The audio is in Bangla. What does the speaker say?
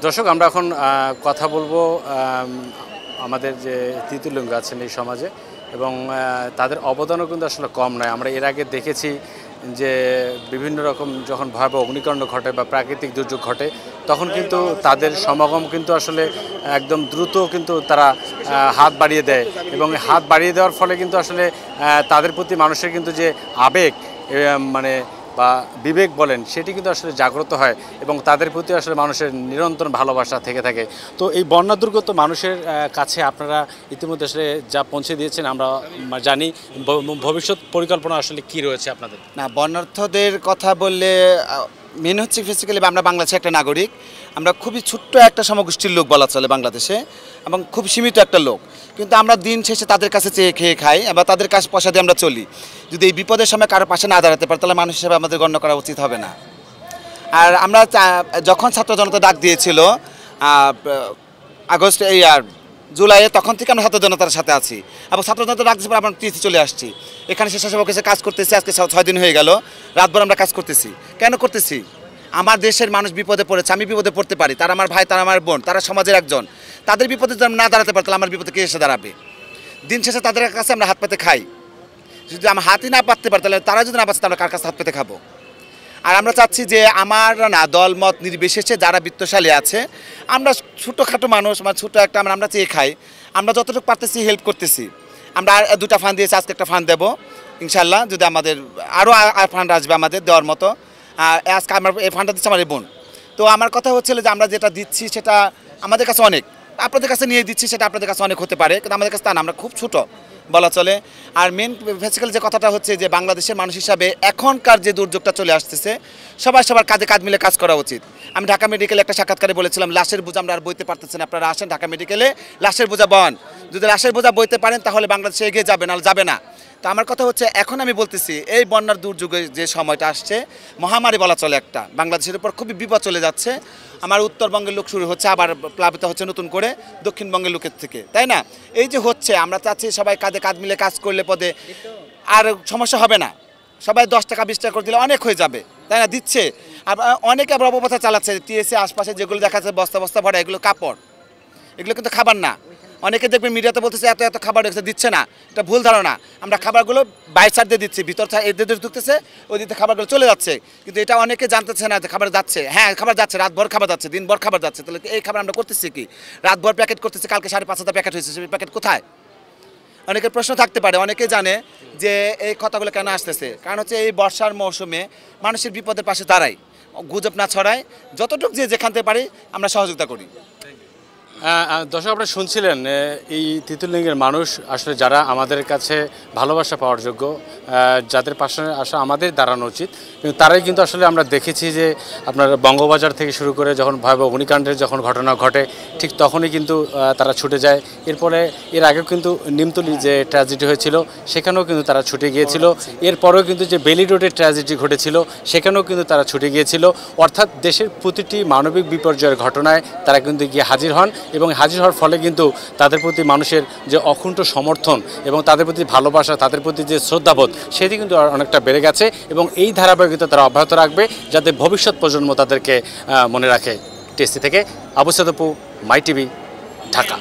দর্শক আমরা এখন কথা বলবো আমাদের যে তৃতীয়লিঙ্গ আছেন এই সমাজে এবং তাদের অবদানও কিন্তু আসলে কম নয়। আমরা এর আগে দেখেছি যে বিভিন্ন রকম যখন ভয়াবহ অগ্নিকাণ্ড ঘটে বা প্রাকৃতিক দুর্যোগ ঘটে তখন কিন্তু তাদের সমাগম কিন্তু আসলে একদম দ্রুত কিন্তু তারা হাত বাড়িয়ে দেয় এবং হাত বাড়িয়ে দেওয়ার ফলে কিন্তু আসলে তাদের প্রতি মানুষের কিন্তু যে আবেগ মানে বা বিবেক বলেন সেটি কিন্তু আসলে জাগ্রত হয় এবং তাদের প্রতি আসলে মানুষের নিরন্তর ভালোবাসা থেকে থাকে। তো এই বন্যা দুর্গত মানুষের কাছে আপনারা ইতিমধ্যে আসলে যা পৌঁছে দিয়েছেন আমরা জানি, ভবিষ্যৎ পরিকল্পনা আসলে কি রয়েছে আপনাদের? না, বন্যার্থদের কথা বললে মেন হচ্ছে ফিজিক্যালি আমরা বাংলাদেশের একটা নাগরিক, আমরা খুবই ছোট্ট একটা সমগোষ্ঠীর লোক বলা চলে বাংলাদেশে এবং খুব সীমিত একটা লোক, কিন্তু আমরা দিন শেষে তাদের কাছে চেয়ে খেয়ে খাই বা তাদের কাছে পয়সা দিয়ে আমরা চলি। যদি এই বিপদের সময় কারোর পাশে না দাঁড়াতে পারে তাহলে মানুষ হিসেবে আমাদের গণ্য করা উচিত হবে না। আর আমরা যখন ছাত্র জনতা ডাক দিয়েছিল আগস্ট জুলাইয়ে, তখন থেকে আমরা ছাত্র জনতার সাথে আছি এবং ছাত্র জনতা ডাক দিয়েছে আমরা তীর্থে চলে আসছি। এখানে স্বেচ্ছাসেবক এসে কাজ করতেছি, আজকে 6 দিন হয়ে গেল, রাতভর আমরা কাজ করতেছি। কেন করতেছি? আমার দেশের মানুষ বিপদে পড়েছে, আমি বিপদে পড়তে পারি, তারা আমার ভাই, তারা আমার বোন, তারা সমাজের একজন। তাদের বিপদে যদি না দাঁড়াতে পারে তাহলে আমার বিপদে কে এসে দাঁড়াবে? দিন শেষে তাদের কাছে আমরা হাত পেতে খাই। যদি আমরা হাতই না পাততে পারি তাহলে তারা যদি না পাচ্ছে আমরা কার কাছে হাত পেতে খাবো? আর আমরা চাচ্ছি যে আমার না দলমত নির্বিশেষে যারা বিত্তশালী আছে, আমরা ছোটোখাটো মানুষ, মানে ছোটো একটা আমরা চেয়ে খাই, আমরা যতটুকু পারতেছি হেল্প করতেছি। আমরা 2টা ফান্ড দিয়েছি, আজকে একটা ফান্ড দেবো ইনশাল্লাহ, যদি আমাদের আরও ফান্ড আসবে আমাদের দেওয়ার মতো। আজকে আমার এই ফান্ডটা দিচ্ছে আমার এই বোন। তো আমার কথা হচ্ছিল যে আমরা যেটা দিচ্ছি সেটা আমাদের কাছে অনেক, আপনাদের কাছে নিয়ে দিচ্ছি সেটা আপনাদের কাছে অনেক হতে পারে, কিন্তু আমাদের কাছে তা না, আমরা খুব ছোটো বলা চলে। আর মেন বেসিক্যালি যে কথাটা হচ্ছে যে বাংলাদেশের মানুষ হিসাবে এখনকার যে দুর্যোগটা চলে আসতেছে সবার কাঁধে কাঁধ মিলে কাজ করা উচিত। আমি ঢাকা মেডিকেলে একটা সাক্ষাৎকারে বলেছিলাম লাশের বোঝা আমরা আর বইতে পারতেছেন, আপনারা আসেন ঢাকা মেডিকেলে, লাশের বোঝা বহন, যদি লাশের বোঝা বইতে পারেন তাহলে বাংলাদেশে এগিয়ে যাবে, নাহলে যাবে না। তো আমার কথা হচ্ছে এখন আমি বলতেছি এই বন্যার দুর্যোগে যে সময়টা আসছে মহামারী বলা চলে একটা, বাংলাদেশের উপর খুবই বিপদ চলে যাচ্ছে। আমার উত্তরবঙ্গের লোক শুরু হচ্ছে, আবার প্লাবিত হচ্ছে নতুন করে দক্ষিণবঙ্গের লোকের থেকে, তাই না? এই যে হচ্ছে, আমরা চাচ্ছি সবাই কাঁধে কাঁধ মিলে কাজ করলে পদে আর সমস্যা হবে না। সবাই 10 টাকা 20 টাকা করে দিলে অনেক হয়ে যাবে, তাই না? দিচ্ছে। আর অনেকে আবার অপপ্রচার চালাচ্ছে, টিএসসি আশপাশে যেগুলো দেখা যাচ্ছে বস্তা বস্তা ভরা, এগুলো কাপড়, এগুলো কিন্তু খাবার না। অনেকে দেখবেন মিডিয়াতে বলতেছে এত এত খাবার দিচ্ছে না, এটা ভুল ধারণা। আমরা খাবারগুলো বাইরে সাইড দিয়ে দিচ্ছি, ভিতর এদের ঢুকতেছে, ওই দিকে খাবারগুলো চলে যাচ্ছে, কিন্তু এটা অনেকে জানতেছে না যে খাবার যাচ্ছে। হ্যাঁ, খাবার যাচ্ছে, রাতভর খাবার যাচ্ছে, দিনভর খাবার যাচ্ছে। তাহলে এই খাবার আমরা করতেছি কি? রাতভর প্যাকেট করতেছি, কালকে 5,500 প্যাকেট হয়েছে, সেই প্যাকেট কোথায়? অনেকের প্রশ্ন থাকতে পারে, অনেকে জানে যে এই কথাগুলো কেন আসতেছে। কারণ হচ্ছে এই বর্ষার মৌসুমে মানুষের বিপদের পাশে দাঁড়াই, গুজব না ছড়াই, যতটুকু যে যেখান থেকে পারি আমরা সহযোগিতা করি। দর্শক আপনারা শুনছিলেন এই তৃতীয়লিঙ্গের মানুষ আসলে যারা আমাদের কাছে ভালোবাসা পাওয়ার যোগ্য, যাদের পাশে আসা আমাদের দাঁড়ানো উচিত, কিন্তু তারাই কিন্তু আসলে আমরা দেখেছি যে আপনার বঙ্গবাজার থেকে শুরু করে যখন ভয়াবহ অগ্নিকাণ্ডের যখন ঘটনা ঘটে ঠিক তখনই কিন্তু তারা ছুটে যায়। এরপরে এর আগেও কিন্তু নিমতলী যে ট্র্যাজেডি হয়েছিল সেখানেও কিন্তু তারা ছুটে গিয়েছিল। এরপরেও কিন্তু যে বেলি রোডের ট্র্যাজেডি ঘটেছিল সেখানেও কিন্তু তারা ছুটে গিয়েছিল। অর্থাৎ দেশের প্রতিটি মানবিক বিপর্যয়ের ঘটনায় তারা কিন্তু গিয়ে হাজির হন এবং হাজির হওয়ার ফলে কিন্তু তাদের প্রতি মানুষের যে অকুণ্ঠ সমর্থন এবং তাদের প্রতি ভালোবাসা, তাদের প্রতি যে শ্রদ্ধাবোধ সেটি কিন্তু অনেকটা বেড়ে গেছে এবং এই ধারাবাহিকতা তারা অব্যাহত রাখবে যাতে ভবিষ্যৎ প্রজন্ম তাদেরকে মনে রাখে। টিএসসি থেকে আবু সাদ আপু, মাই টিভি, ঢাকা।